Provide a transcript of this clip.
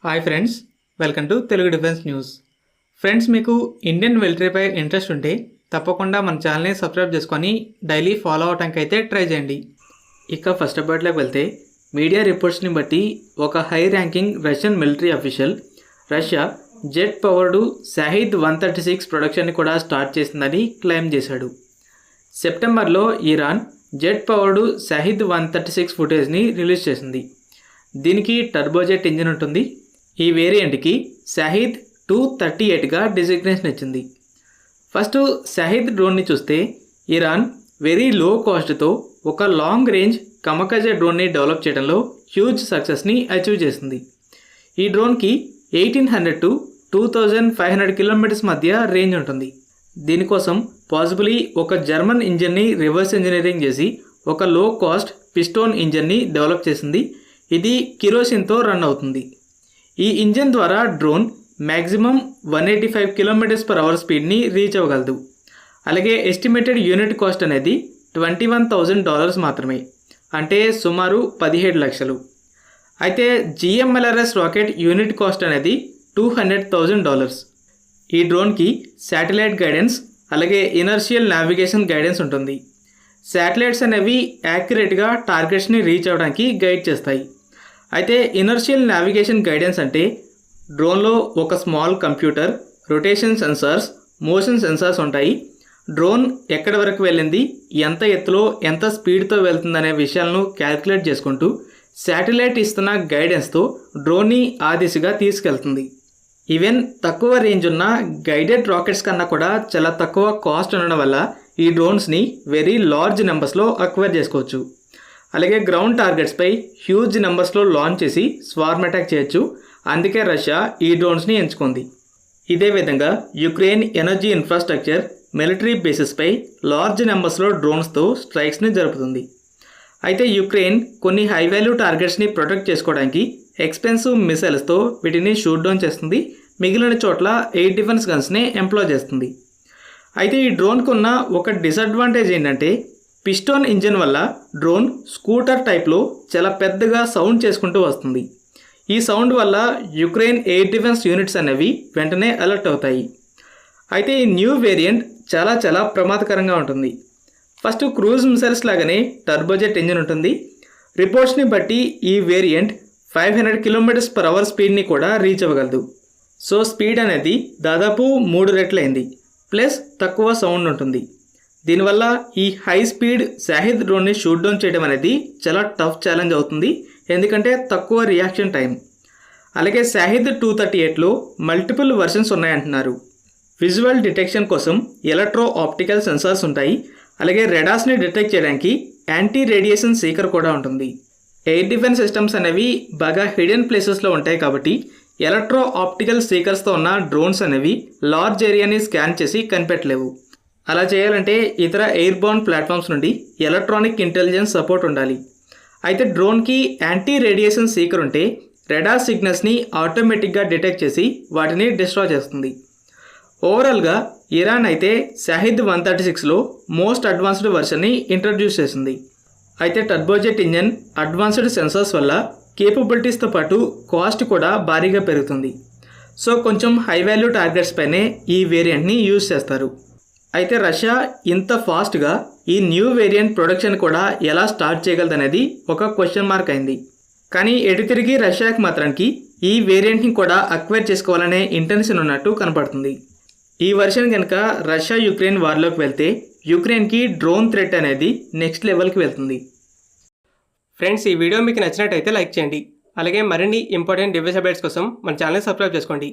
Hi friends, welcome to Telugu defence news. Friends, మీకు Indian మిలిటరీపై interest ఉంటే తప్పకుండా మన ఛానల్ని సబ్స్క్రైబ్ చేసుకొని డైలీ ఫాలో అవడానికి అయితే ట్రై చేయండి. ఇక ఫస్ట్ అప్డేట్లోకి వెళ్తే, మీడియా రిపోర్ట్స్ని బట్టి ఒక high ranking Russian military official Russia jet powered Shahed 136 ప్రొడక్షన్ని కూడా స్టార్ట్ చేసిందని క్లెయిమ్ చేశాడు. సెప్టెంబర్లో ఇరాన్ జెట్ పవర్డ్ షాహిద్ 136 ఫుటేజ్ని రిలీజ్ చేసింది. దీనికి టర్బోజెట్ ఇంజిన్ ఉంటుంది. ఈ వేరియంట్కి షాహిద్ 238గా డిజిగ్నేషన్ ఇచ్చింది. ఫస్ట్ షాహిద్ డ్రోన్ని చూస్తే, ఇరాన్ వెరీ లో కాస్ట్తో ఒక లాంగ్ రేంజ్ కమకజే డ్రోన్ని డెవలప్ చేయడంలో హ్యూజ్ సక్సెస్ని అచీవ్ చేసింది. ఈ డ్రోన్కి 1800 to 2500 కిలోమీటర్స్ మధ్య రేంజ్ ఉంటుంది. దీనికోసం పాసిబుల్లీ ఒక జర్మన్ ఇంజిన్ని రివర్స్ ఇంజనీరింగ్ చేసి ఒక లో కాస్ట్ పిస్టోన్ ఇంజిన్ని డెవలప్ చేసింది. ఇది కిరోసిన్తో రన్ అవుతుంది. ఈ ఇంజిన్ ద్వారా డ్రోన్ మ్యాక్సిమం 185 km/h స్పీడ్ని రీచ్ అవ్వగలదు. అలాగే ఎస్టిమేటెడ్ యూనిట్ కాస్ట్ అనేది $21,000 మాత్రమే, అంటే సుమారు 17 లక్షలు. అయితే GMLRS రాకెట్ యూనిట్ కాస్ట్ అనేది $200,000. ఈ డ్రోన్కి శాటిలైట్ గైడెన్స్ అలాగే ఇనర్షియల్ నావిగేషన్ గైడెన్స్ ఉంటుంది. శాటిలైట్స్ అనేవి యాక్యురేట్గా టార్గెట్స్ని రీచ్ అవ్వడానికి గైడ్ చేస్తాయి. అయితే ఇనర్షియల్ నావిగేషన్ గైడెన్స్ అంటే డ్రోన్లో ఒక small computer, rotation sensors, motion sensors ఉంటాయి. డ్రోన్ ఎక్కడి వరకు వెళ్ళింది, ఎంత ఎత్తులో ఎంత స్పీడ్తో వెళ్తుందనే విషయాలను క్యాల్కులేట్ చేసుకుంటూ శాటిలైట్ ఇస్తున్న గైడెన్స్తో డ్రోన్ని ఆ దిశగా తీసుకెళ్తుంది. ఈవెన్ తక్కువ రేంజ్ ఉన్న గైడెడ్ రాకెట్స్ కన్నా కూడా చాలా తక్కువ కాస్ట్ ఉండడం వల్ల ఈ డ్రోన్స్ని వెరీ లార్జ్ నెంబర్స్లో అక్వైర్ చేసుకోవచ్చు. అలాగే గ్రౌండ్ టార్గెట్స్పై హ్యూజ్ నెంబర్స్లో లాంచ్ చేసి స్వార్మ్ అటాక్ చేయొచ్చు. అందుకే రష్యా ఈ డ్రోన్స్ని ఎంచుకుంది. ఇదే విధంగా యుక్రెయిన్ ఎనర్జీ ఇన్ఫ్రాస్ట్రక్చర్, మిలిటరీ బేసెస్పై లార్జ్ నెంబర్స్లో డ్రోన్స్తో స్ట్రైక్స్ని జరుపుతుంది. అయితే యుక్రెయిన్ కొన్ని హై వాల్యూ టార్గెట్స్ని ప్రొటెక్ట్ చేసుకోవడానికి ఎక్స్పెన్సివ్ మిసైల్స్తో వీటిని షూట్ డౌన్ చేస్తుంది. మిగిలిన చోట్ల ఎయిర్ డిఫెన్స్ గన్స్ని ఎంప్లాయ్ చేస్తుంది. అయితే ఈ డ్రోన్కు ఉన్న ఒక డిసడ్వాంటేజ్ ఏంటంటే, పిస్టోన్ ఇంజిన్ వల్ల డ్రోన్ స్కూటర్ టైప్లో చాలా పెద్దగా సౌండ్ చేసుకుంటూ వస్తుంది. ఈ సౌండ్ వల్ల యుక్రెయిన్ ఎయిర్ డిఫెన్స్ యూనిట్స్ అనేవి వెంటనే అలర్ట్ అవుతాయి. అయితే ఈ న్యూ వేరియంట్ చాలా ప్రమాదకరంగా ఉంటుంది. ఫస్ట్ క్రూజ్ మిసైల్స్ లాగానే టర్బోజెట్ ఇంజిన్ ఉంటుంది. రిపోర్ట్స్ని బట్టి ఈ వేరియంట్ 500 km/h స్పీడ్ని కూడా రీచ్ అవ్వగలదు. సో స్పీడ్ అనేది దాదాపు 3 రెట్లయింది. ప్లస్ తక్కువ సౌండ్ ఉంటుంది. దీనివల్ల ఈ హై స్పీడ్ షాహిద్ డ్రోన్ని షూట్ డౌన్ చేయడం అనేది చాలా టఫ్ ఛాలెంజ్ అవుతుంది, ఎందుకంటే తక్కువ రియాక్షన్ టైం. అలాగే షాహిద్ 238లో మల్టిపుల్ వర్షన్స్ ఉన్నాయంటున్నారు. విజువల్ డిటెక్షన్ కోసం ఎలక్ట్రో ఆప్టికల్ సెన్సార్స్ ఉంటాయి. అలాగే రెడార్స్ని డిటెక్ట్ చేయడానికి యాంటీ రేడియేషన్ సీకర్ కూడా ఉంటుంది. ఎయిర్ డిఫెన్స్ సిస్టమ్స్ అనేవి బాగా హిడెన్ ప్లేసెస్లో ఉంటాయి కాబట్టి ఎలక్ట్రో ఆప్టికల్ సీకర్స్తో ఉన్న డ్రోన్స్ అనేవి లార్జ్ ఏరియాని స్కాన్ చేసి కనిపెట్టలేవు. అలా చేయాలంటే ఇతర ఎయిర్ బౌండ్ ప్లాట్ఫామ్స్ నుండి ఎలక్ట్రానిక్ ఇంటెలిజెన్స్ సపోర్ట్ ఉండాలి. అయితే డ్రోన్కి యాంటీ రేడియేషన్ సీకర్ ఉంటే రెడార్ సిగ్నల్స్ని ఆటోమేటిక్గా డిటెక్ట్ చేసి వాటిని డిస్ట్రాయ్ చేస్తుంది. ఓవరాల్గా ఇరాన్ అయితే షాహిద్ 136లో మోస్ట్ అడ్వాన్స్డ్ వర్షన్ని ఇంట్రడ్యూస్ చేసింది. అయితే టర్బోజెట్ ఇంజన్, అడ్వాన్స్డ్ సెన్సార్స్ వల్ల కేపబిలిటీస్తో పాటు కాస్ట్ కూడా భారీగా పెరుగుతుంది. సో కొంచెం హై వాల్యూ టార్గెట్స్ పైనే ఈ వేరియంట్ని యూజ్ చేస్తారు. అయితే రష్యా ఇంత ఫాస్ట్గా ఈ న్యూ వేరియంట్ ప్రొడక్షన్ కూడా ఎలా స్టార్ట్ చేయగలదనేది ఒక క్వశ్చన్ మార్క్ అయింది. కానీ ఎటు తిరిగి రష్యాకి మాత్రానికి ఈ వేరియంట్ని కూడా అక్వైర్ చేసుకోవాలనే ఇంటెన్షన్ ఉన్నట్టు కనపడుతుంది. ఈ వర్షన్ కనుక రష్యా యుక్రెయిన్ వార్లోకి వెళ్తే యుక్రెయిన్కి డ్రోన్ థ్రెట్ అనేది నెక్స్ట్ లెవెల్కి వెళ్తుంది. ఫ్రెండ్స్, ఈ వీడియో మీకు నచ్చినట్టయితే లైక్ చేయండి. అలాగే మరిన్ని ఇంపార్టెంట్ డివైస్ అప్డేట్స్ కోసం మన ఛానల్ని సబ్స్క్రైబ్ చేసుకోండి.